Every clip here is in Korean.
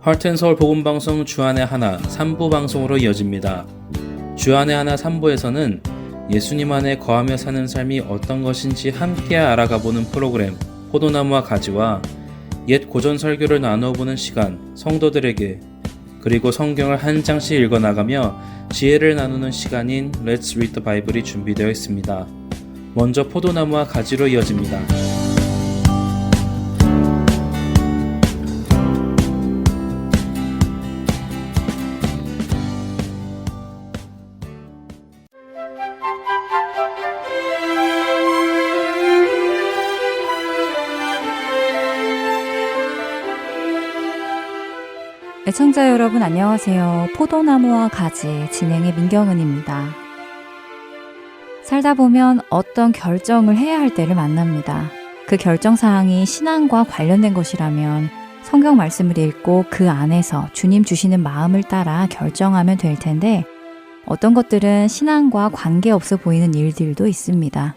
하트앤서울 복음방송 주안의 하나 3부 방송으로 이어집니다. 주안의 하나 3부에서는 예수님 안에 거하며 사는 삶이 어떤 것인지 함께 알아가보는 프로그램 포도나무와 가지와 옛 고전 설교를 나누어보는 시간 성도들에게, 그리고 성경을 한 장씩 읽어나가며 지혜를 나누는 시간인 Let's Read the Bible이 준비되어 있습니다. 먼저 포도나무와 가지로 이어집니다. 애청자 여러분 안녕하세요. 포도나무와 가지 진행의 민경은입니다. 살다 보면 어떤 결정을 해야 할 때를 만납니다. 그 결정사항이 신앙과 관련된 것이라면 성경 말씀을 읽고 그 안에서 주님 주시는 마음을 따라 결정하면 될 텐데, 어떤 것들은 신앙과 관계없어 보이는 일들도 있습니다.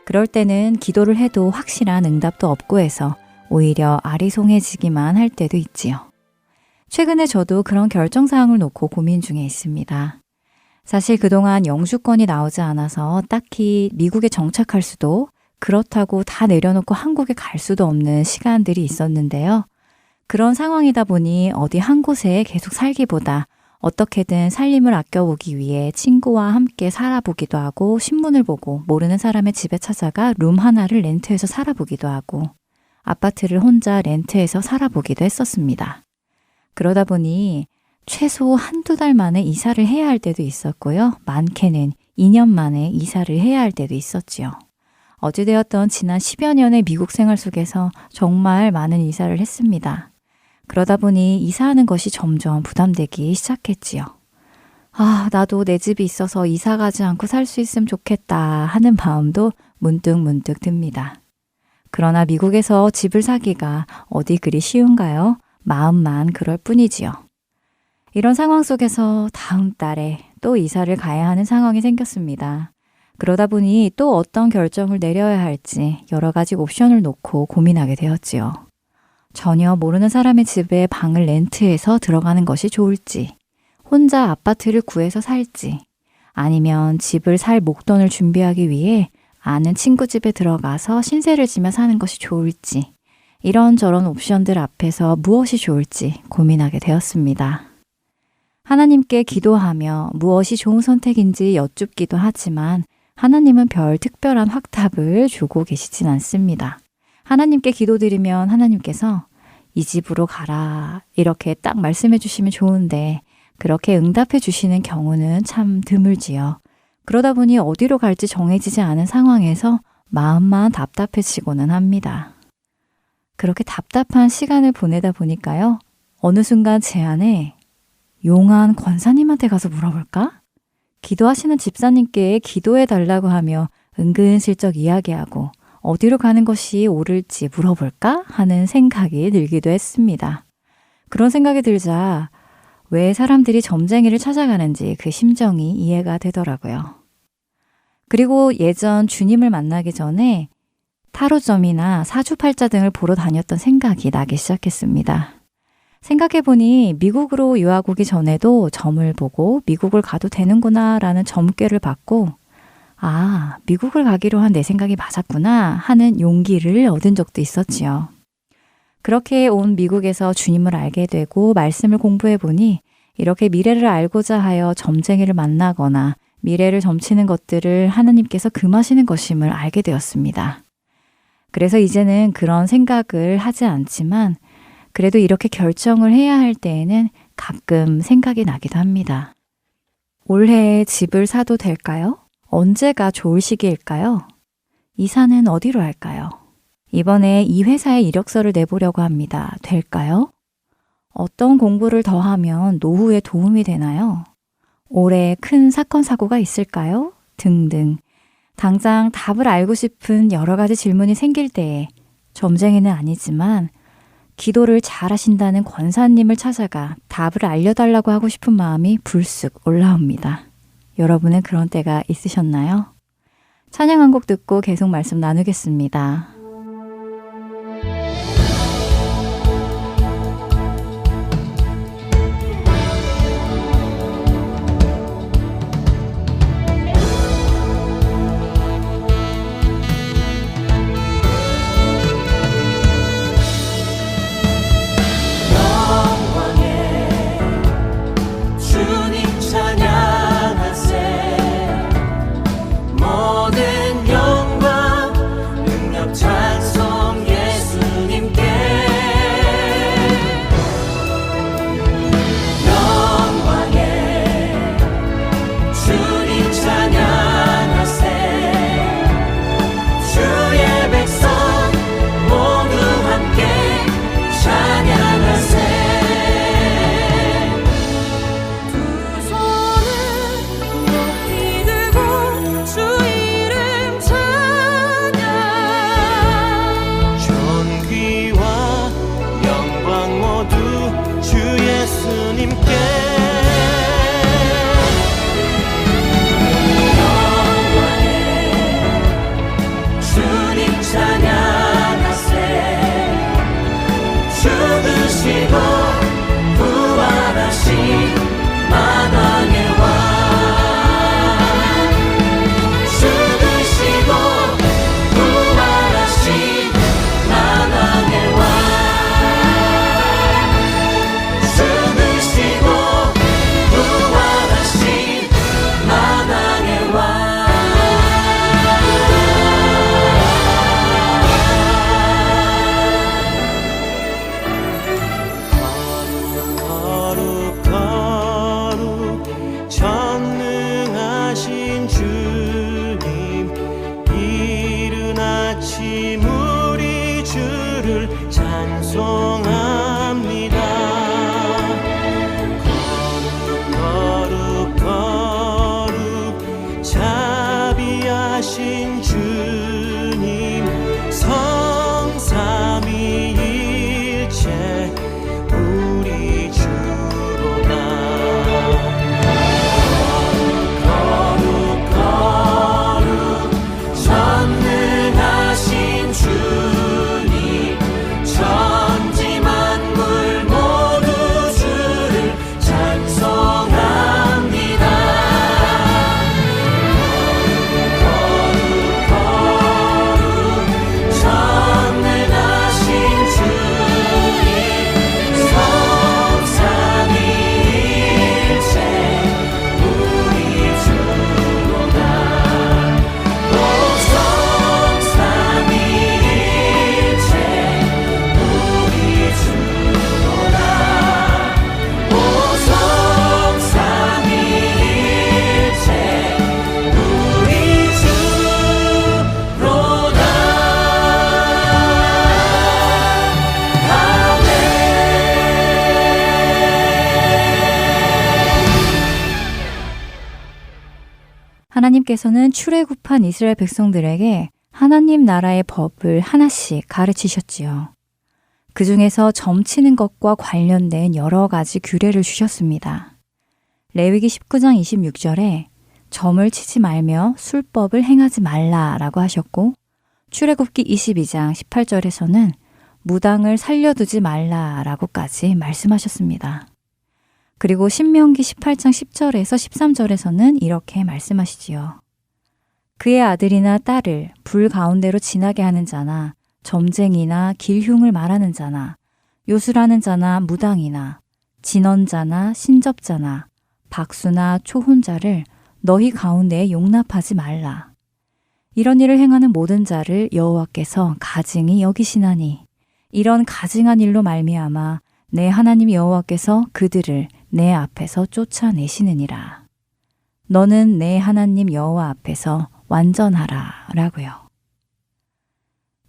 그럴 때는 기도를 해도 확실한 응답도 없고 해서 오히려 아리송해지기만 할 때도 있지요. 최근에 저도 그런 결정사항을 놓고 고민 중에 있습니다. 사실 그동안 영주권이 나오지 않아서 딱히 미국에 정착할 수도, 그렇다고 다 내려놓고 한국에 갈 수도 없는 시간들이 있었는데요. 그런 상황이다 보니 어디 한 곳에 계속 살기보다 어떻게든 살림을 아껴보기 위해 친구와 함께 살아보기도 하고, 신문을 보고 모르는 사람의 집에 찾아가 룸 하나를 렌트해서 살아보기도 하고, 아파트를 혼자 렌트해서 살아보기도 했었습니다. 그러다 보니 최소 한두 달 만에 이사를 해야 할 때도 있었고요. 많게는 2년 만에 이사를 해야 할 때도 있었지요. 어찌되었던 지난 10여 년의 미국 생활 속에서 정말 많은 이사를 했습니다. 그러다 보니 이사하는 것이 점점 부담되기 시작했지요. 나도 내 집이 있어서 이사 가지 않고 살 수 있으면 좋겠다 하는 마음도 문득 듭니다. 그러나 미국에서 집을 사기가 어디 그리 쉬운가요? 마음만 그럴 뿐이지요. 이런 상황 속에서 다음 달에 또 이사를 가야 하는 상황이 생겼습니다. 그러다 보니 또 어떤 결정을 내려야 할지 여러 가지 옵션을 놓고 고민하게 되었지요. 전혀 모르는 사람의 집에 방을 렌트해서 들어가는 것이 좋을지, 혼자 아파트를 구해서 살지, 아니면 집을 살 목돈을 준비하기 위해 아는 친구 집에 들어가서 신세를 지며 사는 것이 좋을지, 이런저런 옵션들 앞에서 무엇이 좋을지 고민하게 되었습니다. 하나님께 기도하며 무엇이 좋은 선택인지 여쭙기도 하지만 하나님은 별 특별한 확답을 주고 계시진 않습니다. 하나님께 기도드리면 하나님께서 이 집으로 가라 이렇게 딱 말씀해 주시면 좋은데, 그렇게 응답해 주시는 경우는 참 드물지요. 그러다 보니 어디로 갈지 정해지지 않은 상황에서 마음만 답답해지고는 합니다. 그렇게 답답한 시간을 보내다 보니까요, 어느 순간 제 안에 용한 권사님한테 가서 물어볼까? 기도하시는 집사님께 기도해 달라고 하며 은근슬쩍 이야기하고 어디로 가는 것이 옳을지 물어볼까? 하는 생각이 들기도 했습니다. 그런 생각이 들자 왜 사람들이 점쟁이를 찾아가는지 그 심정이 이해가 되더라고요. 그리고 예전 주님을 만나기 전에 타로점이나 사주팔자 등을 보러 다녔던 생각이 나기 시작했습니다. 생각해보니 미국으로 유학 오기 전에도 점을 보고 미국을 가도 되는구나 라는 점괘를 받고, 미국을 가기로 한 내 생각이 맞았구나 하는 용기를 얻은 적도 있었지요. 그렇게 온 미국에서 주님을 알게 되고 말씀을 공부해보니 이렇게 미래를 알고자 하여 점쟁이를 만나거나 미래를 점치는 것들을 하나님께서 금하시는 것임을 알게 되었습니다. 그래서 이제는 그런 생각을 하지 않지만 그래도 이렇게 결정을 해야 할 때에는 가끔 생각이 나기도 합니다. 올해 집을 사도 될까요? 언제가 좋을 시기일까요? 이사는 어디로 할까요? 이번에 이 회사에 이력서를 내보려고 합니다. 될까요? 어떤 공부를 더 하면 노후에 도움이 되나요? 올해 큰 사건 사고가 있을까요? 등등. 당장 답을 알고 싶은 여러 가지 질문이 생길 때에 점쟁이는 아니지만 기도를 잘 하신다는 권사님을 찾아가 답을 알려달라고 하고 싶은 마음이 불쑥 올라옵니다. 여러분은 그런 때가 있으셨나요? 찬양 한 곡 듣고 계속 말씀 나누겠습니다. 우리 주를 찬송합니다. 거룩 거룩 자비하신 주님 성삼위일체 우리 주로다. 거룩 거룩 전능하신 주님 천지 만물 모두 주를 찬송합니다. 거룩 거룩 전능하신 주님 성삼위일체 우리 주로다. 오 성삼위일체 우리 주로다. 오 성삼위일체 우리 주로다. 하나님께서는 출애굽한 이스라엘 백성들에게 하나님 나라의 법을 하나씩 가르치셨지요. 그 중에서 점치는 것과 관련된 여러 가지 규례를 주셨습니다. 레위기 19장 26절에 점을 치지 말며 술법을 행하지 말라라고 하셨고, 출애굽기 22장 18절에서는 무당을 살려두지 말라라고까지 말씀하셨습니다. 그리고 신명기 18장 10절에서 13절에서는 이렇게 말씀하시지요. 그의 아들이나 딸을 불 가운데로 지나게 하는 자나 점쟁이나 길흉을 말하는 자나 요술하는 자나 무당이나 진언자나 신접자나 박수나 초혼자를 너희 가운데에 용납하지 말라. 이런 일을 행하는 모든 자를 여호와께서 가증히 여기시나니 이런 가증한 일로 말미암아 내 하나님 여호와께서 그들을 내 앞에서 쫓아내시느니라. 너는 내 하나님 여호와 앞에서 완전하라 라고요.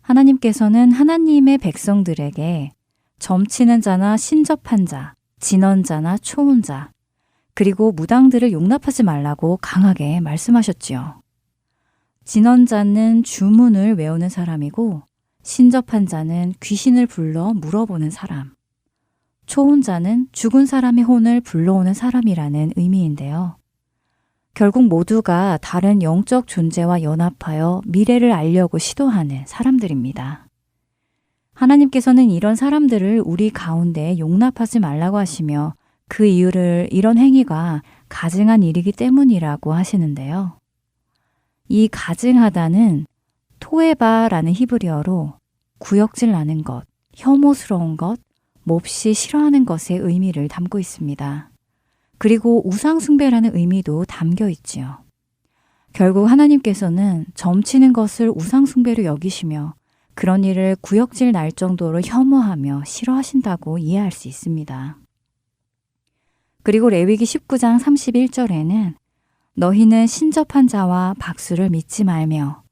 하나님께서는 하나님의 백성들에게 점치는 자나 신접한 자, 진언자나 초혼자, 그리고 무당들을 용납하지 말라고 강하게 말씀하셨지요. 진언자는 주문을 외우는 사람이고 신접한 자는 귀신을 불러 물어보는 사람, 초혼자는 죽은 사람의 혼을 불러오는 사람이라는 의미인데요. 결국 모두가 다른 영적 존재와 연합하여 미래를 알려고 시도하는 사람들입니다. 하나님께서는 이런 사람들을 우리 가운데 용납하지 말라고 하시며 그 이유를 이런 행위가 가증한 일이기 때문이라고 하시는데요. 이 가증하다는 토에바라는 히브리어로 구역질 나는 것, 혐오스러운 것, 몹시 싫어하는 것의 의미를 담고 있습니다. 그리고 우상숭배라는 의미도 담겨 있지요. 결국 하나님께서는 점치는 것을 우상숭배로 여기시며 그런 일을 구역질 날 정도로 혐오하며 싫어하신다고 이해할 수 있습니다. 그리고 레위기 19장 31절에는 너희는 신접한 자와 박수를 믿지 말며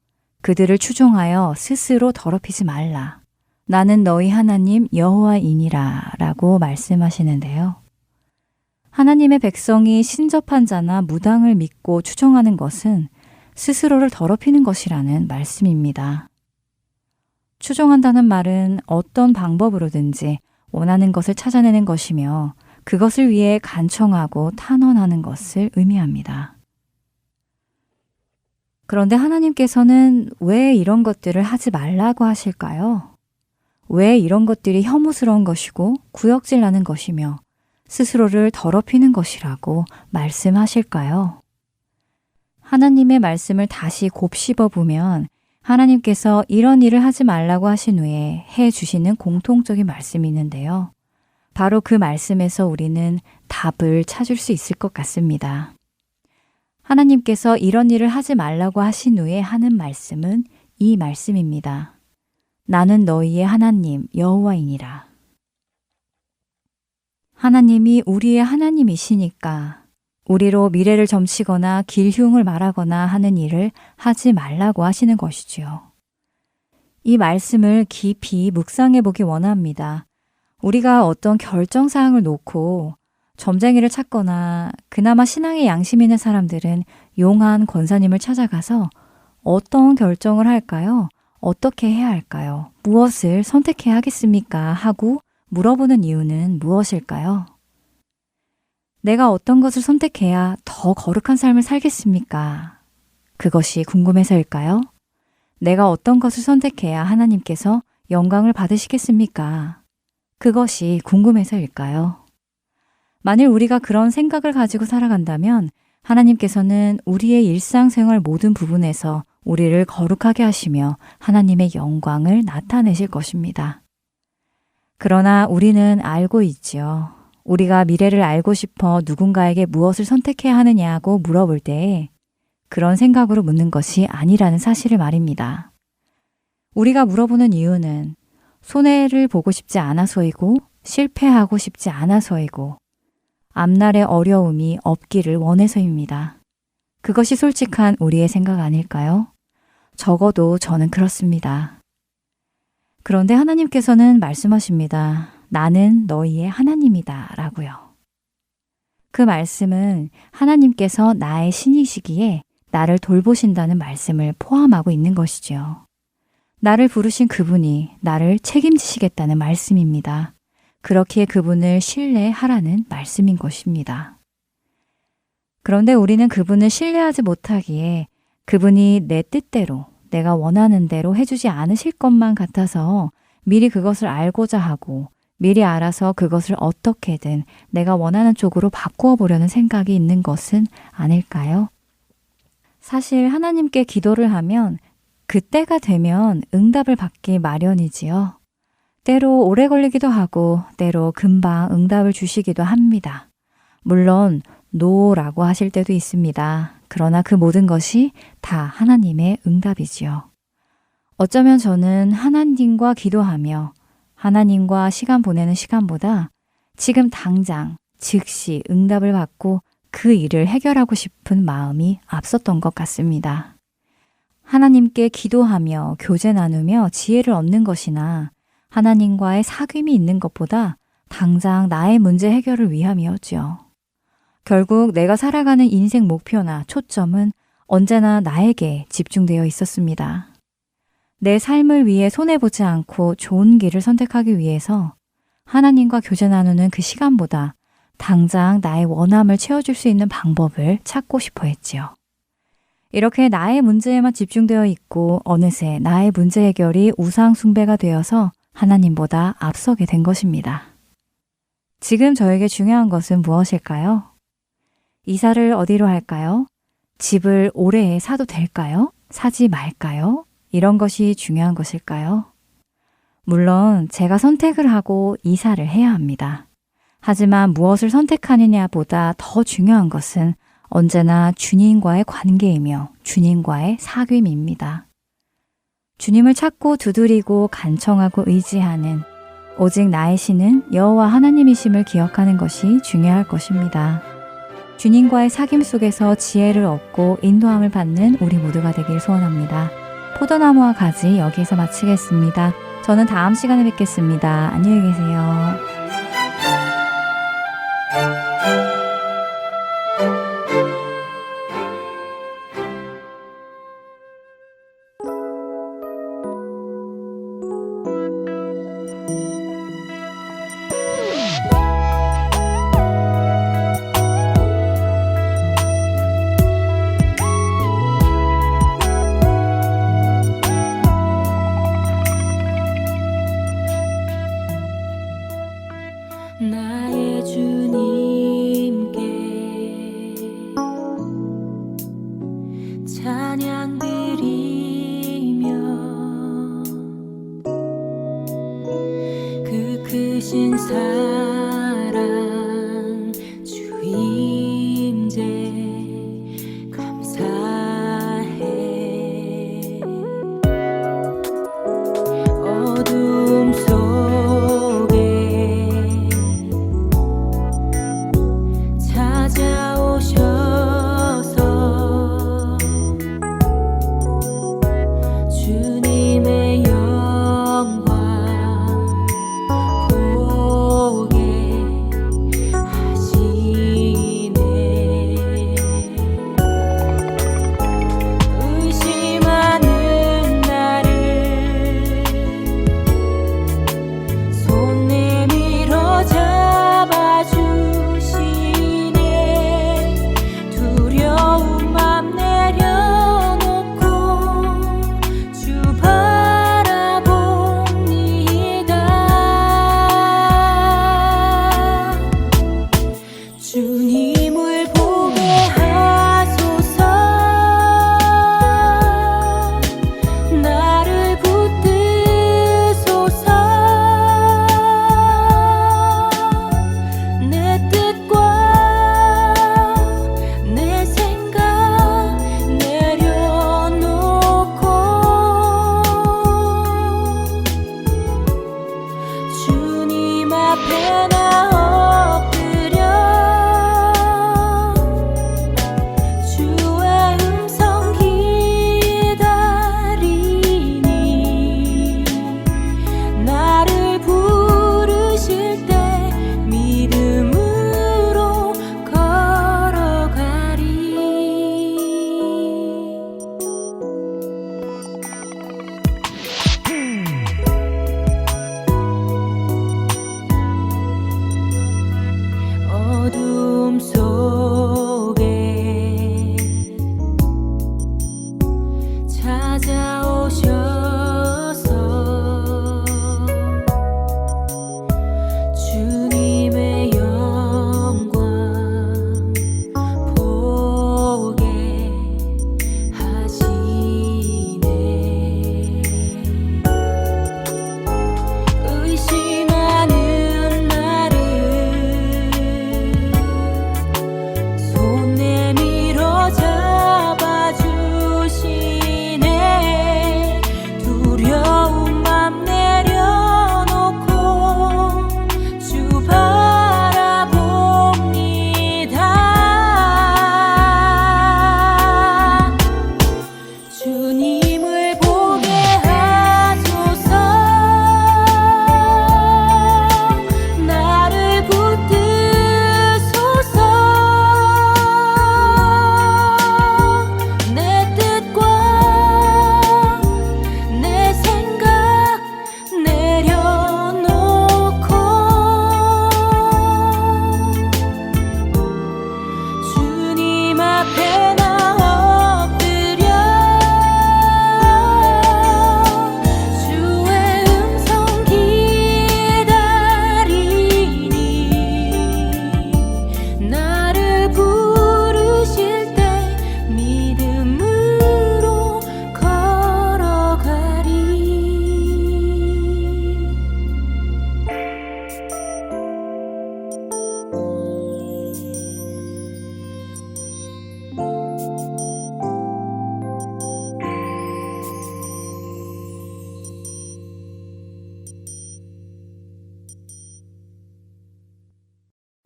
그들을 추종하여 스스로 더럽히지 말라. 나는 너희 하나님 여호와이니라 라고 말씀하시는데요. 하나님의 백성이 신접한 자나 무당을 믿고 추종하는 것은 스스로를 더럽히는 것이라는 말씀입니다. 추종한다는 말은 어떤 방법으로든지 원하는 것을 찾아내는 것이며 그것을 위해 간청하고 탄원하는 것을 의미합니다. 그런데 하나님께서는 왜 이런 것들을 하지 말라고 하실까요? 왜 이런 것들이 혐오스러운 것이고 구역질 나는 것이며 스스로를 더럽히는 것이라고 말씀하실까요? 하나님의 말씀을 다시 곱씹어 보면 하나님께서 이런 일을 하지 말라고 하신 후에 해 주시는 공통적인 말씀이 있는데요. 바로 그 말씀에서 우리는 답을 찾을 수 있을 것 같습니다. 하나님께서 이런 일을 하지 말라고 하신 후에 하는 말씀은 이 말씀입니다. 나는 너희의 하나님 여호와이니라. 하나님이 우리의 하나님이시니까 우리로 미래를 점치거나 길흉을 말하거나 하는 일을 하지 말라고 하시는 것이지요. 이 말씀을 깊이 묵상해 보기 원합니다. 우리가 어떤 결정사항을 놓고 점쟁이를 찾거나 그나마 신앙의 양심 있는 사람들은 용한 권사님을 찾아가서 어떤 결정을 할까요? 어떻게 해야 할까요? 무엇을 선택해야 하겠습니까? 하고 물어보는 이유는 무엇일까요? 내가 어떤 것을 선택해야 더 거룩한 삶을 살겠습니까? 그것이 궁금해서일까요? 내가 어떤 것을 선택해야 하나님께서 영광을 받으시겠습니까? 그것이 궁금해서일까요? 만일 우리가 그런 생각을 가지고 살아간다면 하나님께서는 우리의 일상생활 모든 부분에서 우리를 거룩하게 하시며 하나님의 영광을 나타내실 것입니다. 그러나 우리는 알고 있지요. 우리가 미래를 알고 싶어 누군가에게 무엇을 선택해야 하느냐고 물어볼 때 그런 생각으로 묻는 것이 아니라는 사실을 말입니다. 우리가 물어보는 이유는 손해를 보고 싶지 않아서이고 실패하고 싶지 않아서이고 앞날의 어려움이 없기를 원해서입니다. 그것이 솔직한 우리의 생각 아닐까요? 적어도 저는 그렇습니다. 그런데 하나님께서는 말씀하십니다. 나는 너희의 하나님이다 라고요. 그 말씀은 하나님께서 나의 신이시기에 나를 돌보신다는 말씀을 포함하고 있는 것이죠. 나를 부르신 그분이 나를 책임지시겠다는 말씀입니다. 그렇기에 그분을 신뢰하라는 말씀인 것입니다. 그런데 우리는 그분을 신뢰하지 못하기에 그분이 내 뜻대로 내가 원하는 대로 해주지 않으실 것만 같아서 미리 그것을 알고자 하고 미리 알아서 그것을 어떻게든 내가 원하는 쪽으로 바꾸어 보려는 생각이 있는 것은 아닐까요? 사실 하나님께 기도를 하면 그때가 되면 응답을 받기 마련이지요. 때로 오래 걸리기도 하고 때로 금방 응답을 주시기도 합니다. 물론 노라고 하실 때도 있습니다. 그러나 그 모든 것이 다 하나님의 응답이지요. 어쩌면 저는 하나님과 기도하며 하나님과 시간 보내는 시간보다 지금 당장 즉시 응답을 받고 그 일을 해결하고 싶은 마음이 앞섰던 것 같습니다. 하나님께 기도하며 교제 나누며 지혜를 얻는 것이나 하나님과의 사귐이 있는 것보다 당장 나의 문제 해결을 위함이었지요. 결국 내가 살아가는 인생 목표나 초점은 언제나 나에게 집중되어 있었습니다. 내 삶을 위해 손해보지 않고 좋은 길을 선택하기 위해서 하나님과 교제 나누는 그 시간보다 당장 나의 원함을 채워줄 수 있는 방법을 찾고 싶어 했지요. 이렇게 나의 문제에만 집중되어 있고 어느새 나의 문제 해결이 우상 숭배가 되어서 하나님보다 앞서게 된 것입니다. 지금 저에게 중요한 것은 무엇일까요? 이사를 어디로 할까요? 집을 올해 사도 될까요? 사지 말까요? 이런 것이 중요한 것일까요? 물론 제가 선택을 하고 이사를 해야 합니다. 하지만 무엇을 선택하느냐보다 더 중요한 것은 언제나 주님과의 관계이며 주님과의 사귐입니다. 주님을 찾고 두드리고 간청하고 의지하는 오직 나의 신은 여호와 하나님이심을 기억하는 것이 중요할 것입니다. 주님과의 사귐 속에서 지혜를 얻고 인도함을 받는 우리 모두가 되길 소원합니다. 포도나무와 가지 여기에서 마치겠습니다. 저는 다음 시간에 뵙겠습니다. 안녕히 계세요. 나의 주님께 찬양 드리며 그 크신 사랑 주 임재 감사해. 어둠 속에 찾아오셔서 주님의 영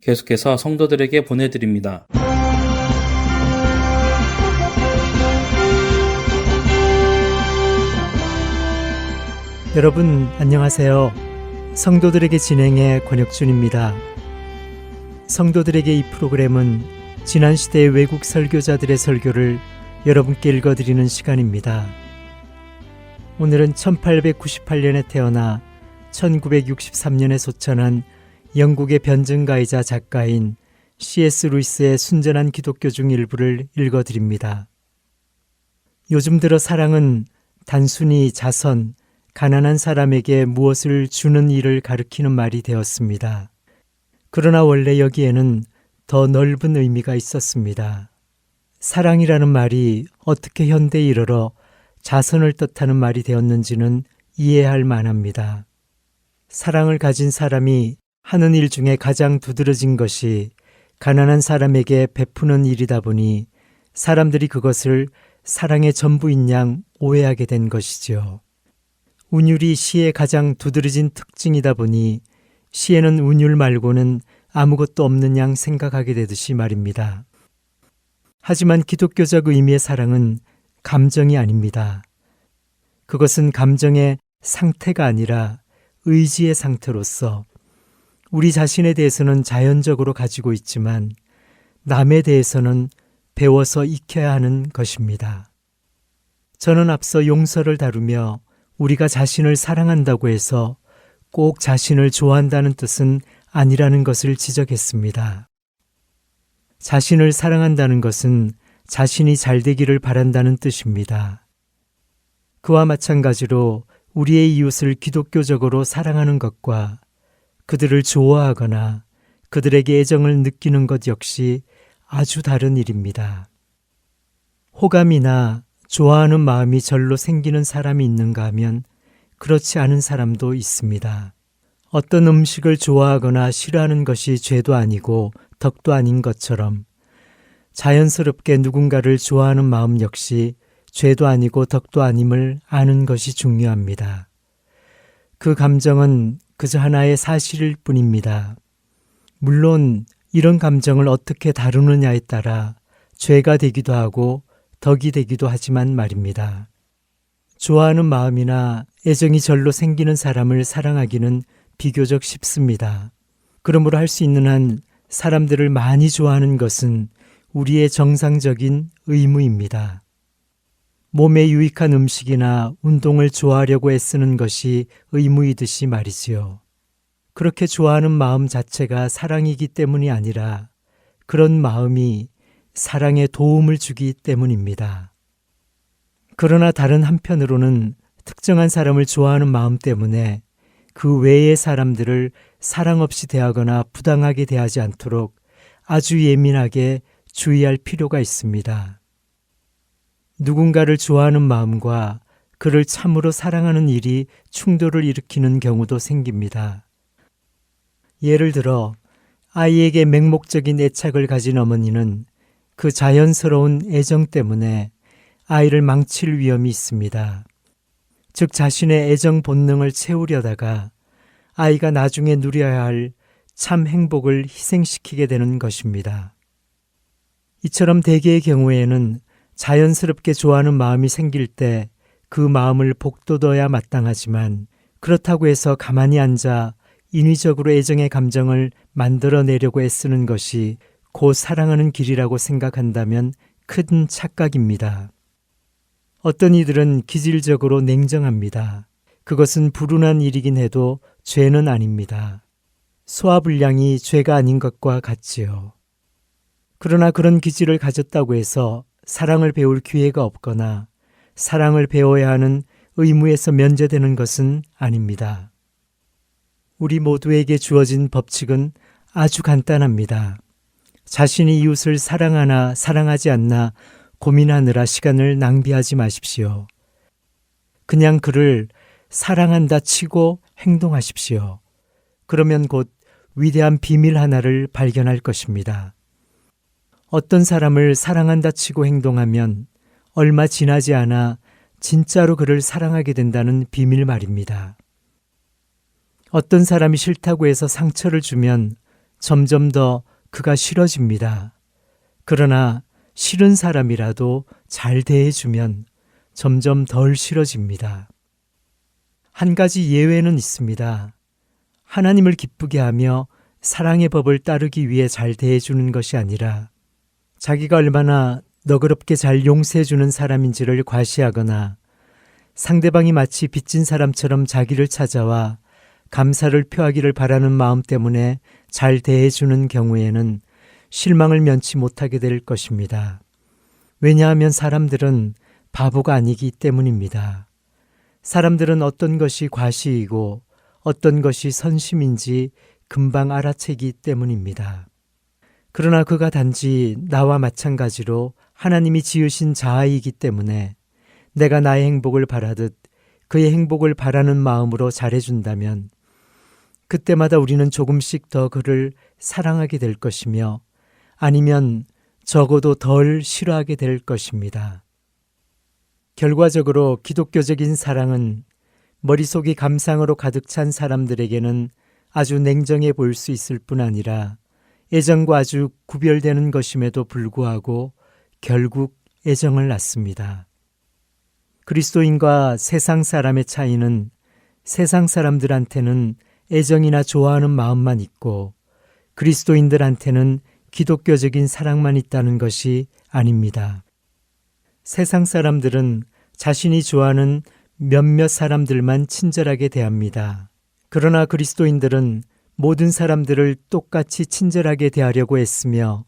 계속해서 성도들에게 보내드립니다. 여러분 안녕하세요. 성도들에게 진행의 권혁준입니다. 성도들에게 이 프로그램은 지난 시대의 외국 설교자들의 설교를 여러분께 읽어드리는 시간입니다. 오늘은 1898년에 태어나 1963년에 소천한 영국의 변증가이자 작가인 C.S. 루이스의 순전한 기독교 중 일부를 읽어드립니다. 요즘 들어 사랑은 단순히 자선, 가난한 사람에게 무엇을 주는 일을 가리키는 말이 되었습니다. 그러나 원래 여기에는 더 넓은 의미가 있었습니다. 사랑이라는 말이 어떻게 현대에 이르러 자선을 뜻하는 말이 되었는지는 이해할 만합니다. 사랑을 가진 사람이 하는 일 중에 가장 두드러진 것이 가난한 사람에게 베푸는 일이다 보니 사람들이 그것을 사랑의 전부인 양 오해하게 된 것이지요. 운율이 시의 가장 두드러진 특징이다 보니 시에는 운율 말고는 아무것도 없는 양 생각하게 되듯이 말입니다. 하지만 기독교적 의미의 사랑은 감정이 아닙니다. 그것은 감정의 상태가 아니라 의지의 상태로서 우리 자신에 대해서는 자연적으로 가지고 있지만 남에 대해서는 배워서 익혀야 하는 것입니다. 저는 앞서 용서를 다루며 우리가 자신을 사랑한다고 해서 꼭 자신을 좋아한다는 뜻은 아니라는 것을 지적했습니다. 자신을 사랑한다는 것은 자신이 잘 되기를 바란다는 뜻입니다. 그와 마찬가지로 우리의 이웃을 기독교적으로 사랑하는 것과 그들을 좋아하거나 그들에게 애정을 느끼는 것 역시 아주 다른 일입니다. 호감이나 좋아하는 마음이 절로 생기는 사람이 있는가 하면 그렇지 않은 사람도 있습니다. 어떤 음식을 좋아하거나 싫어하는 것이 죄도 아니고 덕도 아닌 것처럼 자연스럽게 누군가를 좋아하는 마음 역시 죄도 아니고 덕도 아님을 아는 것이 중요합니다. 그 감정은 그저 하나의 사실일 뿐입니다. 물론 이런 감정을 어떻게 다루느냐에 따라 죄가 되기도 하고 덕이 되기도 하지만 말입니다. 좋아하는 마음이나 애정이 절로 생기는 사람을 사랑하기는 비교적 쉽습니다. 그러므로 할 수 있는 한 사람들을 많이 좋아하는 것은 우리의 정상적인 의무입니다. 몸에 유익한 음식이나 운동을 좋아하려고 애쓰는 것이 의무이듯이 말이지요. 그렇게 좋아하는 마음 자체가 사랑이기 때문이 아니라 그런 마음이 사랑에 도움을 주기 때문입니다. 그러나 다른 한편으로는 특정한 사람을 좋아하는 마음 때문에 그 외의 사람들을 사랑 없이 대하거나 부당하게 대하지 않도록 아주 예민하게 주의할 필요가 있습니다. 누군가를 좋아하는 마음과 그를 참으로 사랑하는 일이 충돌을 일으키는 경우도 생깁니다. 예를 들어 아이에게 맹목적인 애착을 가진 어머니는 그 자연스러운 애정 때문에 아이를 망칠 위험이 있습니다. 즉 자신의 애정 본능을 채우려다가 아이가 나중에 누려야 할 참 행복을 희생시키게 되는 것입니다. 이처럼 대개의 경우에는 자연스럽게 좋아하는 마음이 생길 때 그 마음을 복돋아야 마땅하지만 그렇다고 해서 가만히 앉아 인위적으로 애정의 감정을 만들어내려고 애쓰는 것이 곧 사랑하는 길이라고 생각한다면 큰 착각입니다. 어떤 이들은 기질적으로 냉정합니다. 그것은 불운한 일이긴 해도 죄는 아닙니다. 소화불량이 죄가 아닌 것과 같지요. 그러나 그런 기질을 가졌다고 해서 사랑을 배울 기회가 없거나 사랑을 배워야 하는 의무에서 면제되는 것은 아닙니다. 우리 모두에게 주어진 법칙은 아주 간단합니다. 자신이 이웃을 사랑하나 사랑하지 않나 고민하느라 시간을 낭비하지 마십시오. 그냥 그를 사랑한다 치고 행동하십시오. 그러면 곧 위대한 비밀 하나를 발견할 것입니다. 어떤 사람을 사랑한다 치고 행동하면 얼마 지나지 않아 진짜로 그를 사랑하게 된다는 비밀 말입니다. 어떤 사람이 싫다고 해서 상처를 주면 점점 더 그가 싫어집니다. 그러나 싫은 사람이라도 잘 대해주면 점점 덜 싫어집니다. 한 가지 예외는 있습니다. 하나님을 기쁘게 하며 사랑의 법을 따르기 위해 잘 대해주는 것이 아니라 자기가 얼마나 너그럽게 잘 용서해주는 사람인지를 과시하거나 상대방이 마치 빚진 사람처럼 자기를 찾아와 감사를 표하기를 바라는 마음 때문에 잘 대해주는 경우에는 실망을 면치 못하게 될 것입니다. 왜냐하면 사람들은 바보가 아니기 때문입니다. 사람들은 어떤 것이 과시이고 어떤 것이 선심인지 금방 알아채기 때문입니다. 그러나 그가 단지 나와 마찬가지로 하나님이 지으신 자아이기 때문에 내가 나의 행복을 바라듯 그의 행복을 바라는 마음으로 잘해준다면 그때마다 우리는 조금씩 더 그를 사랑하게 될 것이며 아니면 적어도 덜 싫어하게 될 것입니다. 결과적으로 기독교적인 사랑은 머릿속이 감상으로 가득 찬 사람들에게는 아주 냉정해 보일 수 있을 뿐 아니라 애정과 아주 구별되는 것임에도 불구하고 결국 애정을 낳습니다. 그리스도인과 세상 사람의 차이는 세상 사람들한테는 애정이나 좋아하는 마음만 있고 그리스도인들한테는 기독교적인 사랑만 있다는 것이 아닙니다. 세상 사람들은 자신이 좋아하는 몇몇 사람들만 친절하게 대합니다. 그러나 그리스도인들은 모든 사람들을 똑같이 친절하게 대하려고 애쓰며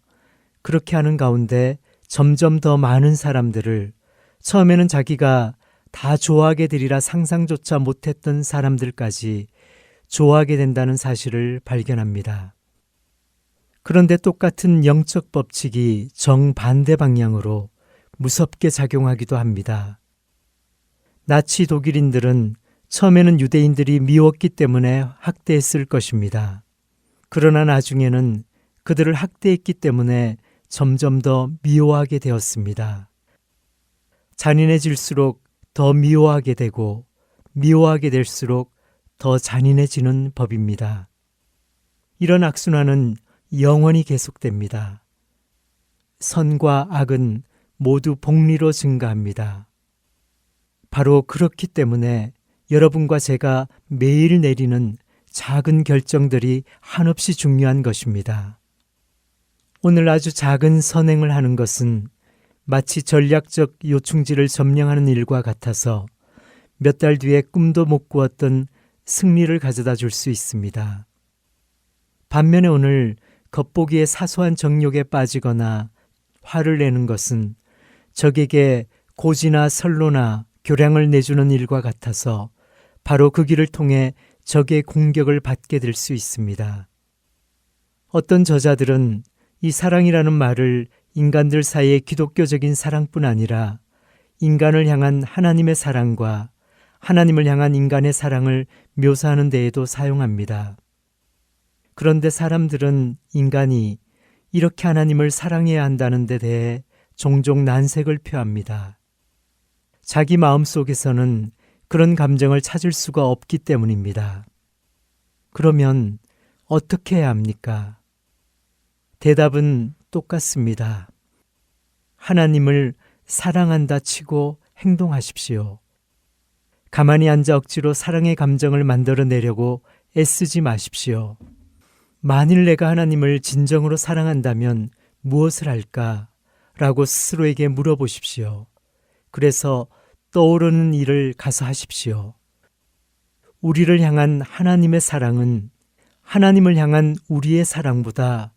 그렇게 하는 가운데 점점 더 많은 사람들을 처음에는 자기가 다 좋아하게 되리라 상상조차 못했던 사람들까지 좋아하게 된다는 사실을 발견합니다. 그런데 똑같은 영적 법칙이 정반대 방향으로 무섭게 작용하기도 합니다. 나치 독일인들은 처음에는 유대인들이 미웠기 때문에 학대했을 것입니다. 그러나 나중에는 그들을 학대했기 때문에 점점 더 미워하게 되었습니다. 잔인해질수록 더 미워하게 되고 미워하게 될수록 더 잔인해지는 법입니다. 이런 악순환은 영원히 계속됩니다. 선과 악은 모두 복리로 증가합니다. 바로 그렇기 때문에 여러분과 제가 매일 내리는 작은 결정들이 한없이 중요한 것입니다. 오늘 아주 작은 선행을 하는 것은 마치 전략적 요충지를 점령하는 일과 같아서 몇 달 뒤에 꿈도 못 꾸었던 승리를 가져다 줄 수 있습니다. 반면에 오늘 겉보기에 사소한 정욕에 빠지거나 화를 내는 것은 적에게 고지나 선로나 교량을 내주는 일과 같아서 바로 그 길을 통해 적의 공격을 받게 될 수 있습니다. 어떤 저자들은 이 사랑이라는 말을 인간들 사이의 기독교적인 사랑뿐 아니라 인간을 향한 하나님의 사랑과 하나님을 향한 인간의 사랑을 묘사하는 데에도 사용합니다. 그런데 사람들은 인간이 이렇게 하나님을 사랑해야 한다는 데 대해 종종 난색을 표합니다. 자기 마음속에서는 그런 감정을 찾을 수가 없기 때문입니다. 그러면 어떻게 해야 합니까? 대답은 똑같습니다. 하나님을 사랑한다 치고 행동하십시오. 가만히 앉아 억지로 사랑의 감정을 만들어내려고 애쓰지 마십시오. 만일 내가 하나님을 진정으로 사랑한다면 무엇을 할까? 라고 스스로에게 물어보십시오. 그래서 떠오르는 일을 가서 하십시오. 우리를 향한 하나님의 사랑은 하나님을 향한 우리의 사랑보다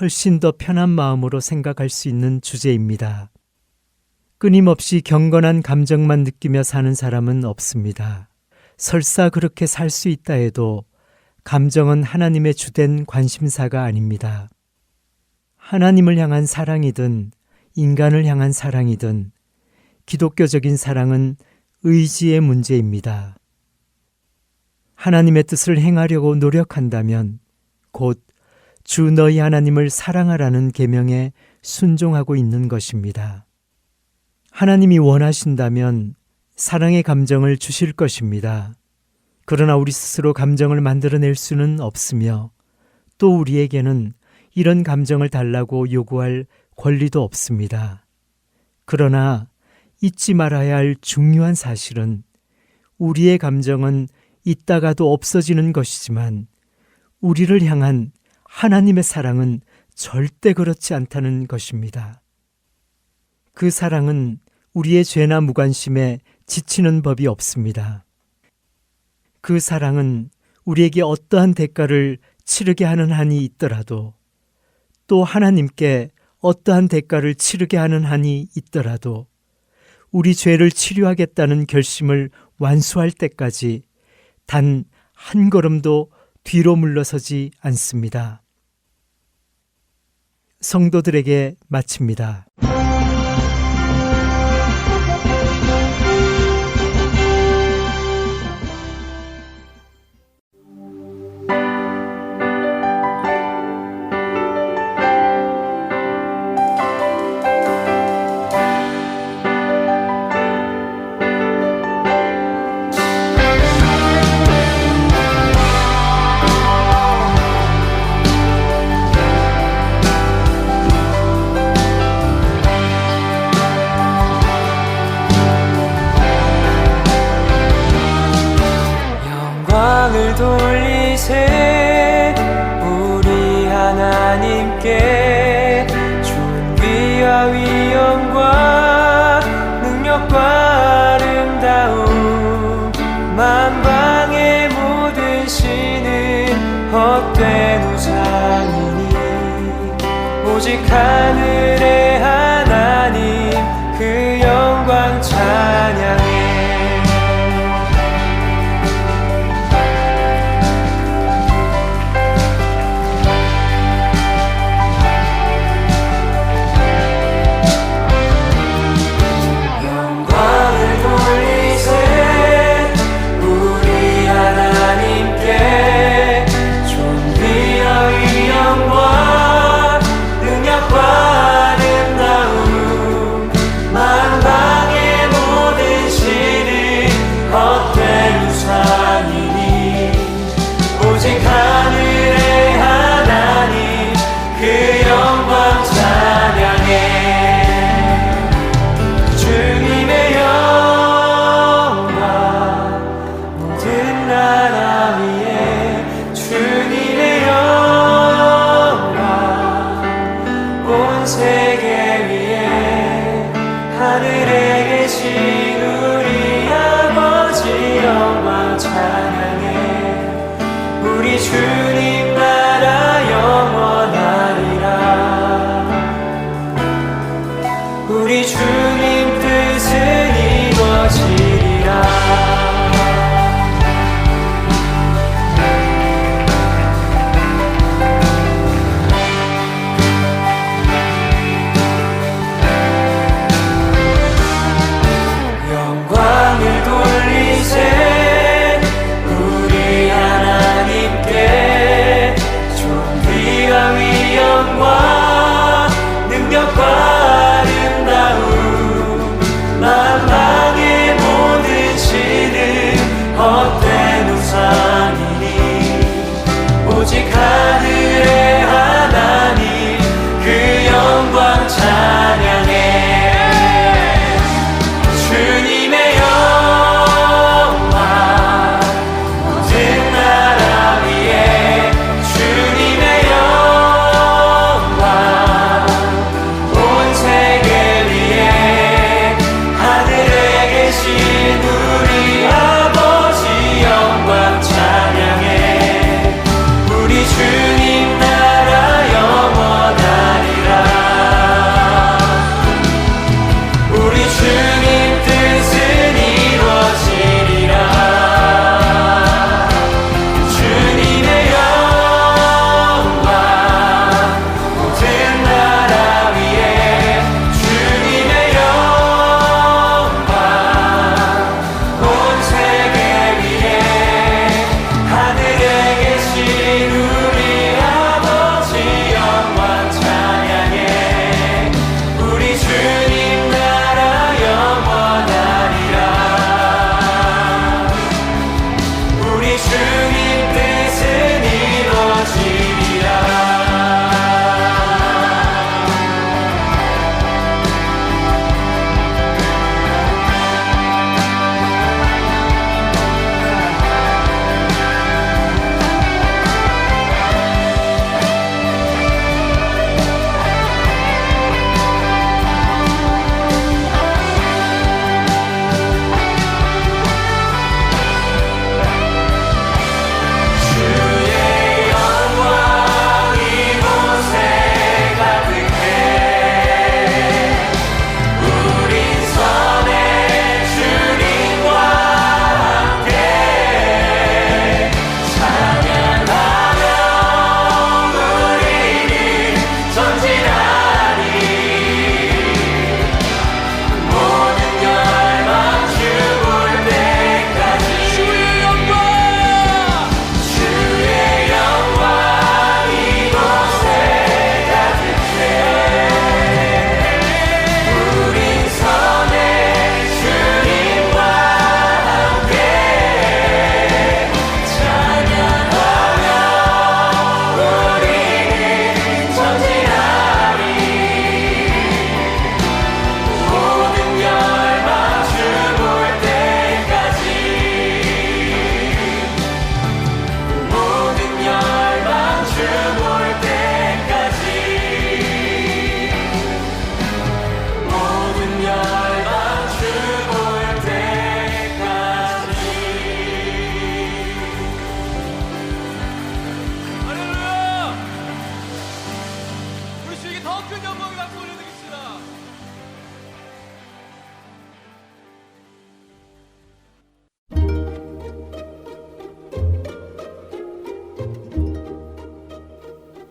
훨씬 더 편한 마음으로 생각할 수 있는 주제입니다. 끊임없이 경건한 감정만 느끼며 사는 사람은 없습니다. 설사 그렇게 살 수 있다 해도 감정은 하나님의 주된 관심사가 아닙니다. 하나님을 향한 사랑이든 인간을 향한 사랑이든 기독교적인 사랑은 의지의 문제입니다. 하나님의 뜻을 행하려고 노력한다면 곧 주 너희 하나님을 사랑하라는 계명에 순종하고 있는 것입니다. 하나님이 원하신다면 사랑의 감정을 주실 것입니다. 그러나 우리 스스로 감정을 만들어낼 수는 없으며 또 우리에게는 이런 감정을 달라고 요구할 권리도 없습니다. 그러나 잊지 말아야 할 중요한 사실은 우리의 감정은 있다가도 없어지는 것이지만 우리를 향한 하나님의 사랑은 절대 그렇지 않다는 것입니다. 그 사랑은 우리의 죄나 무관심에 지치는 법이 없습니다. 그 사랑은 우리에게 어떠한 대가를 치르게 하는 한이 있더라도, 또 하나님께 어떠한 대가를 치르게 하는 한이 있더라도 우리 죄를 치료하겠다는 결심을 완수할 때까지 단 한 걸음도 뒤로 물러서지 않습니다. 성도들에게 마칩니다. 영광을 돌리세 우리 하나님께 존귀와 위엄과 능력과 아름다움 만방의 모든 신은 헛된 우상이니 오직 하늘의 하나님 그 영광 찬양해. 주님 나라 영원하리라. 우리 주님 뜻은 이루어지리라. 영광을 돌리세 위엄과 능력과 아름다움 만방의 모든 신은 헛된 우상이니 오직 하늘의 하나님 그 영광 찬양해. 주님의 영광 모든 나라 위에 주님의 우리 아버지 영광 찬양해.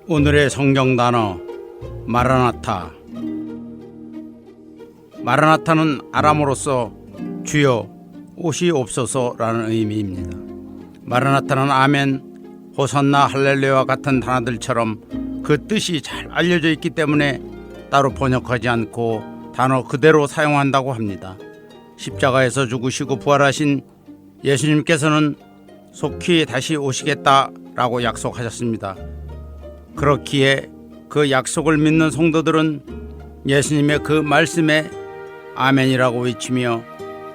오늘의 성경 단어 마라나타. 마라나타는 아람어로서 주여 오시옵소서라는 의미입니다. 마라나타는 아멘, 호산나, 할렐루야와 같은 단어들처럼 그 뜻이 잘 알려져 있기 때문에 따로 번역하지 않고 단어 그대로 사용한다고 합니다. 십자가에서 죽으시고 부활하신 예수님께서는 속히 다시 오시겠다라고 약속하셨습니다. 그렇기에 그 약속을 믿는 성도들은 예수님의 그 말씀에 아멘이라고 외치며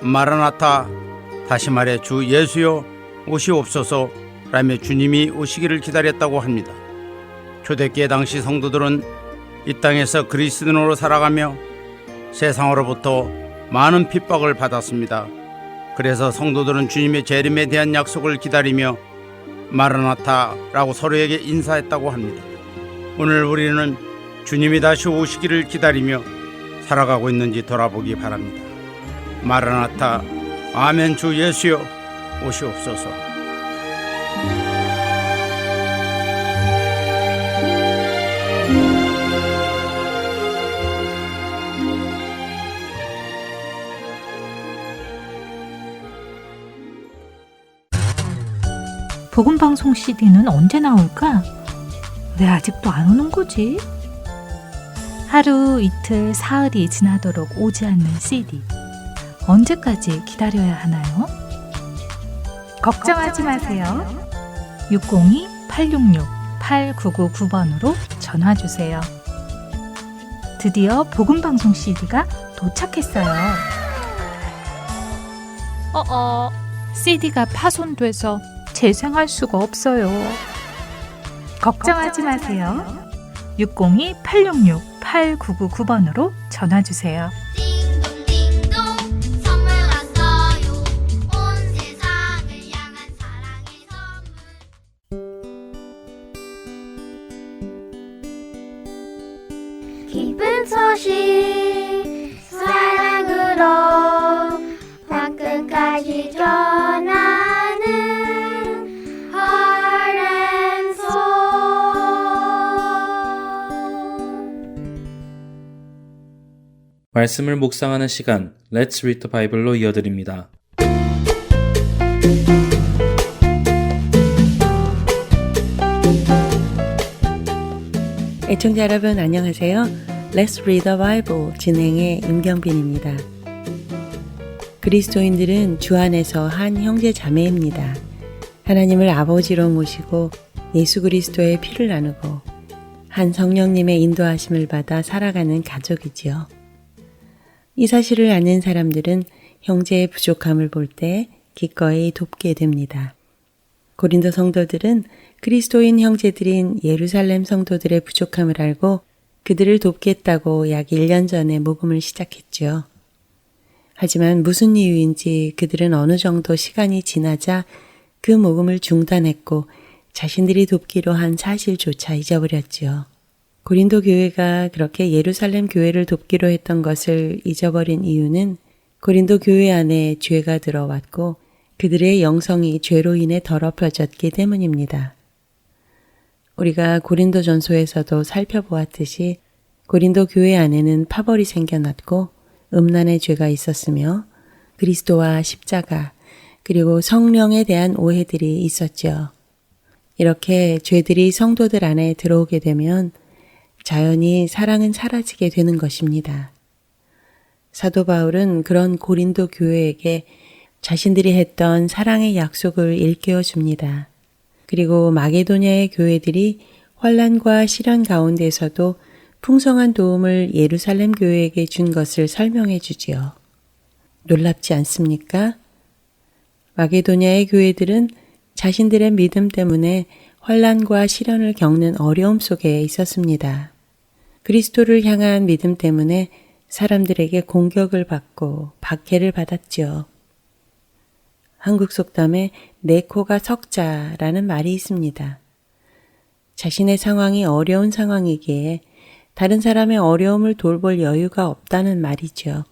마라나타, 다시 말해 주 예수여 오시옵소서 라며 주님이 오시기를 기다렸다고 합니다. 초대교회 당시 성도들은 이 땅에서 그리스도인으로 살아가며 세상으로부터 많은 핍박을 받았습니다. 그래서 성도들은 주님의 재림에 대한 약속을 기다리며 마라나타라고 서로에게 인사했다고 합니다. 오늘 우리는 주님이 다시 오시기를 기다리며 살아가고 있는지 돌아보기 바랍니다. 마라나타, 아멘, 주 예수여 오시옵소서. 복음방송 CD는 언제 나올까? 왜 아직도 안 오는 거지? 하루, 이틀, 사흘이 지나도록 오지 않는 CD. 언제까지 기다려야 하나요? 걱정하지 마세요. 602-866-8999번으로 전화주세요. 드디어 복음방송 CD가 도착했어요. CD가 파손돼서 재생할 수가 없어요. 걱정하지 마세요. 602-866-8999번으로 전화주세요. 띵동띵동 선물 왔어요. 온 세상을 향한 사랑의 선물. 기쁜 소식 사랑으로 땅끝까지 전하는 말씀을 묵상하는 시간 Let's Read the Bible로 이어드립니다. 애청자 여러분 안녕하세요. Let's Read the Bible 진행의 임경빈입니다. 그리스도인들은 주 안에서 한 형제 자매입니다. 하나님을 아버지로 모시고 예수 그리스도의 피를 나누고 한 성령님의 인도하심을 받아 살아가는 가족이지요. 이 사실을 아는 사람들은 형제의 부족함을 볼 때 기꺼이 돕게 됩니다. 고린도 성도들은 그리스도인 형제들인 예루살렘 성도들의 부족함을 알고 그들을 돕겠다고 약 1년 전에 모금을 시작했죠. 하지만 무슨 이유인지 그들은 어느 정도 시간이 지나자 그 모금을 중단했고 자신들이 돕기로 한 사실조차 잊어버렸지요. 고린도 교회가 그렇게 예루살렘 교회를 돕기로 했던 것을 잊어버린 이유는 고린도 교회 안에 죄가 들어왔고 그들의 영성이 죄로 인해 더럽혀졌기 때문입니다. 우리가 고린도 전서에서도 살펴보았듯이 고린도 교회 안에는 파벌이 생겨났고 음란의 죄가 있었으며 그리스도와 십자가 그리고 성령에 대한 오해들이 있었죠. 이렇게 죄들이 성도들 안에 들어오게 되면 자연히 사랑은 사라지게 되는 것입니다. 사도 바울은 그런 고린도 교회에게 자신들이 했던 사랑의 약속을 일깨워 줍니다. 그리고 마게도냐의 교회들이 환난과 시련 가운데서도 풍성한 도움을 예루살렘 교회에게 준 것을 설명해 주지요. 놀랍지 않습니까? 마게도냐의 교회들은 자신들의 믿음 때문에 환난과 시련을 겪는 어려움 속에 있었습니다. 그리스도를 향한 믿음 때문에 사람들에게 공격을 받고 박해를 받았지요. 한국 속담에 내 코가 석자라는 말이 있습니다. 자신의 상황이 어려운 상황이기에 다른 사람의 어려움을 돌볼 여유가 없다는 말이죠.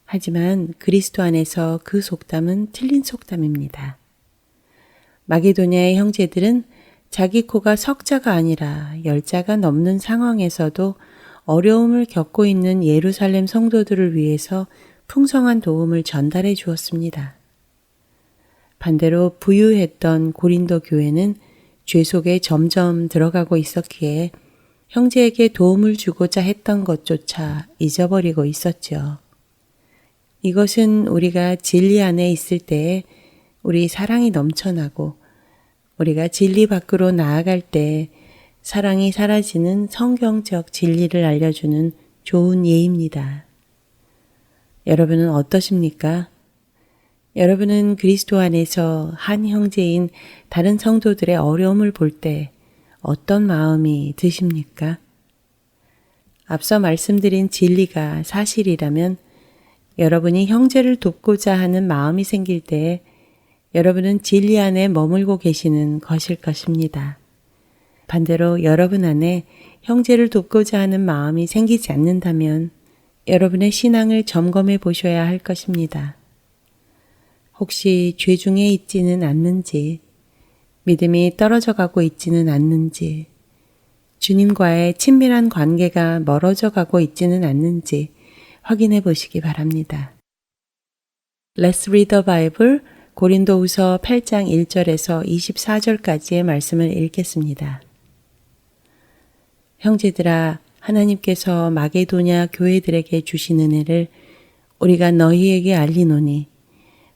하지만 그리스도 안에서 그 속담은 틀린 속담입니다. 마게도냐의 형제들은 자기 코가 석자가 아니라 열자가 넘는 상황에서도 어려움을 겪고 있는 예루살렘 성도들을 위해서 풍성한 도움을 전달해 주었습니다. 반대로 부유했던 고린도 교회는 죄 속에 점점 들어가고 있었기에 형제에게 도움을 주고자 했던 것조차 잊어버리고 있었죠. 이것은 우리가 진리 안에 있을 때에 우리 사랑이 넘쳐나고 우리가 진리 밖으로 나아갈 때 사랑이 사라지는 성경적 진리를 알려주는 좋은 예입니다. 여러분은 어떠십니까? 여러분은 그리스도 안에서 한 형제인 다른 성도들의 어려움을 볼 때 어떤 마음이 드십니까? 앞서 말씀드린 진리가 사실이라면 여러분이 형제를 돕고자 하는 마음이 생길 때 여러분은 진리 안에 머물고 계시는 것일 것입니다. 반대로 여러분 안에 형제를 돕고자 하는 마음이 생기지 않는다면 여러분의 신앙을 점검해 보셔야 할 것입니다. 혹시 죄 중에 있지는 않는지, 믿음이 떨어져 가고 있지는 않는지, 주님과의 친밀한 관계가 멀어져 가고 있지는 않는지 확인해 보시기 바랍니다. Let's read the Bible 고린도후서 8장 1절에서 24절까지의 말씀을 읽겠습니다. 형제들아, 하나님께서 마게도냐 교회들에게 주신 은혜를 우리가 너희에게 알리노니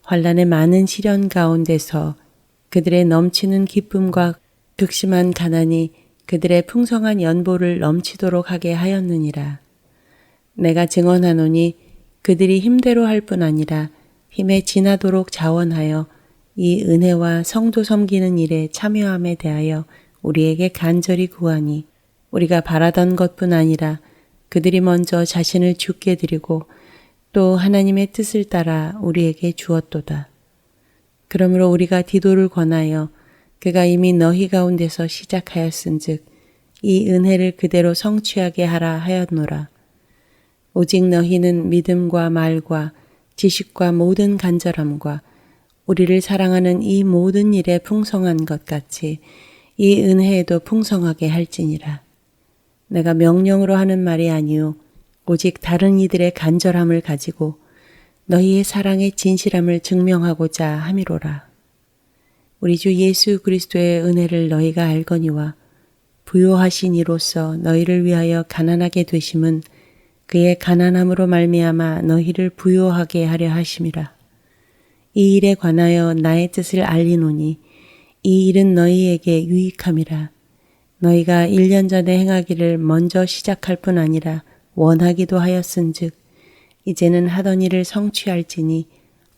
환난의 많은 시련 가운데서 그들의 넘치는 기쁨과 극심한 가난이 그들의 풍성한 연보를 넘치도록 하게 하였느니라. 내가 증언하노니 그들이 힘대로 할 뿐 아니라 힘에 지나도록 자원하여 이 은혜와 성도 섬기는 일에 참여함에 대하여 우리에게 간절히 구하니 우리가 바라던 것뿐 아니라 그들이 먼저 자신을 주께 드리고 또 하나님의 뜻을 따라 우리에게 주었도다. 그러므로 우리가 디도를 권하여 그가 이미 너희 가운데서 시작하였은즉 이 은혜를 그대로 성취하게 하라 하였노라. 오직 너희는 믿음과 말과 지식과 모든 간절함과 우리를 사랑하는 이 모든 일에 풍성한 것 같이 이 은혜에도 풍성하게 할지니라. 내가 명령으로 하는 말이 아니요 오직 다른 이들의 간절함을 가지고 너희의 사랑의 진실함을 증명하고자 함이로라. 우리 주 예수 그리스도의 은혜를 너희가 알거니와 부요하신 이로써 너희를 위하여 가난하게 되심은 그의 가난함으로 말미암아 너희를 부요하게 하려 하심이라. 이 일에 관하여 나의 뜻을 알리노니 이 일은 너희에게 유익함이라. 너희가 1년 전에 행하기를 먼저 시작할 뿐 아니라 원하기도 하였은즉 이제는 하던 일을 성취할지니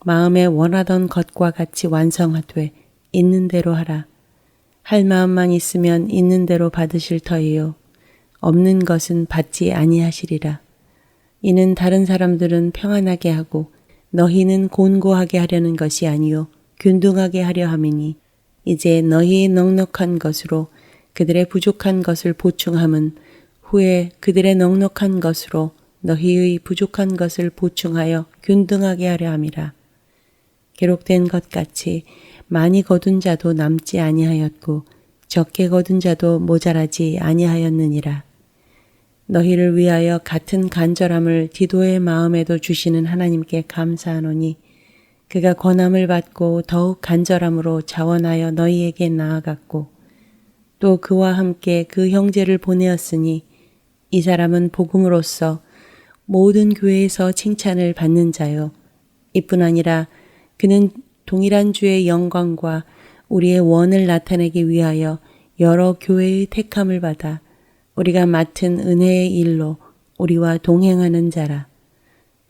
마음에 원하던 것과 같이 완성하되 있는 대로 하라. 할 마음만 있으면 있는 대로 받으실 터이요 없는 것은 받지 아니하시리라. 이는 다른 사람들은 평안하게 하고 너희는 곤고하게 하려는 것이 아니요 균등하게 하려 함이니 이제 너희의 넉넉한 것으로 그들의 부족한 것을 보충함은 후에 그들의 넉넉한 것으로 너희의 부족한 것을 보충하여 균등하게 하려 함이라. 기록된 것 같이 많이 거둔 자도 남지 아니하였고 적게 거둔 자도 모자라지 아니하였느니라. 너희를 위하여 같은 간절함을 디도의 마음에도 주시는 하나님께 감사하노니 그가 권함을 받고 더욱 간절함으로 자원하여 너희에게 나아갔고 또 그와 함께 그 형제를 보내었으니 이 사람은 복음으로써 모든 교회에서 칭찬을 받는 자요. 이뿐 아니라 그는 동일한 주의 영광과 우리의 원을 나타내기 위하여 여러 교회의 택함을 받아 우리가 맡은 은혜의 일로 우리와 동행하는 자라.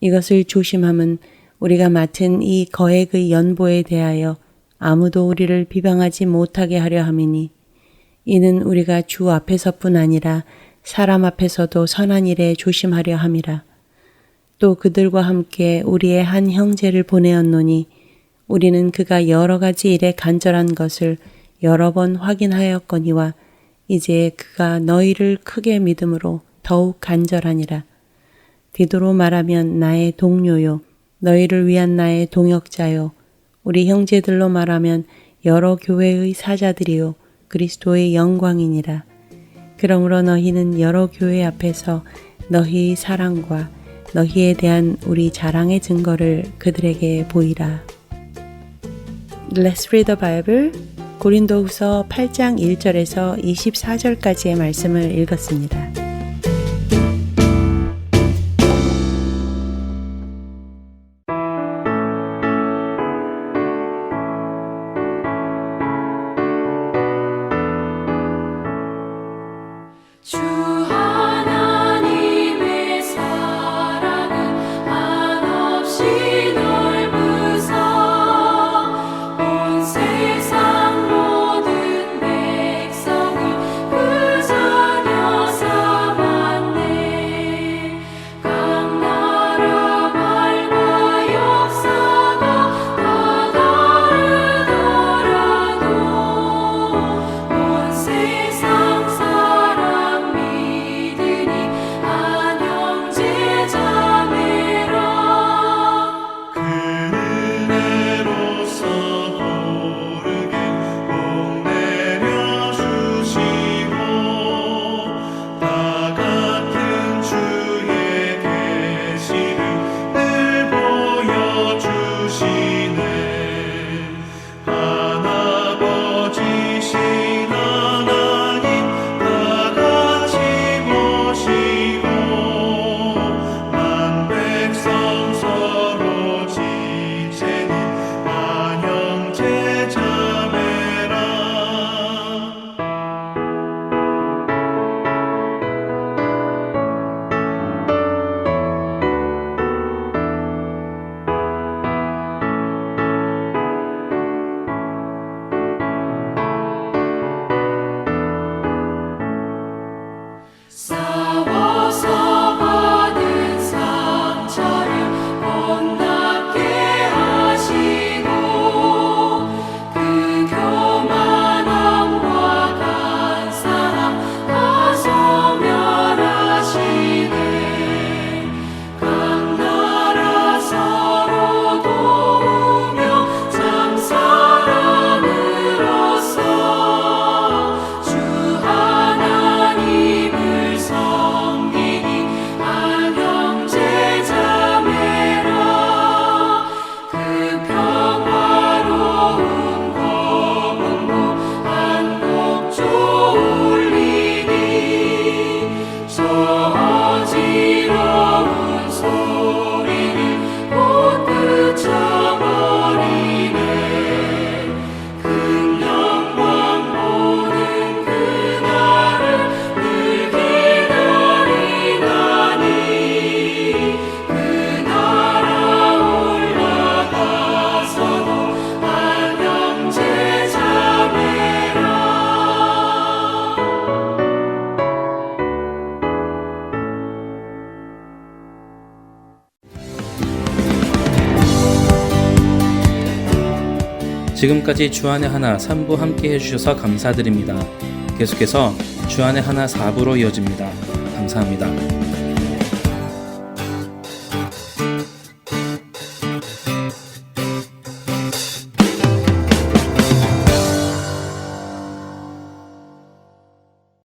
이것을 조심함은 우리가 맡은 이 거액의 연보에 대하여 아무도 우리를 비방하지 못하게 하려 함이니 이는 우리가 주 앞에서뿐 아니라 사람 앞에서도 선한 일에 조심하려 함이라. 또 그들과 함께 우리의 한 형제를 보내었노니 우리는 그가 여러 가지 일에 간절한 것을 여러 번 확인하였거니와 이제 그가 너희를 크게 믿음으로 더욱 간절하니라. 디도로 말하면 나의 동료요 너희를 위한 나의 동역자요 우리 형제들로 말하면 여러 교회의 사자들이요 그리스도의 영광이니라. 그러므로 너희는 여러 교회 앞에서 너희의 사랑과 너희에 대한 우리 자랑의 증거를 그들에게 보이라. Let's read the Bible. 고린도후서 8장 1절에서 24절까지의 말씀을 읽었습니다. 주 하나님의 사랑은 한없이 넓으사 온 세상 모든 백성을 그 자녀 삼았네. 각 나라 말과 역사가 다 다르더라도 온 세상 사람 믿으니 한 형제 자매라. 그 은혜로서 고르게 복 내려주시고 다 같은 주의 계시를 늘 보여주시네. 하나버지신 하나님 다 같이 모시고 만 백성 서로 지체니 한 형제 자매라. 싸워서 받은 상처를 혼납게 하시고 그 교만함과 간사함 다 소멸하시네. 각 나라 서로 도우며 참 사랑으로서 주 하나님을 섬기니 한 형제 자매라. 그 평화로운 거문고 한곡 졸리니 저 어지러운 소리를 못 그쳐버리네. 큰 영광 보는 그날을 늘 기다리나니 그 나라 올라가서도 한 형제 자매라. 지금까지 주안의 하나 3부 함께 해주셔서 감사드립니다. 계속해서 주안의 하나 4부로 이어집니다. 감사합니다.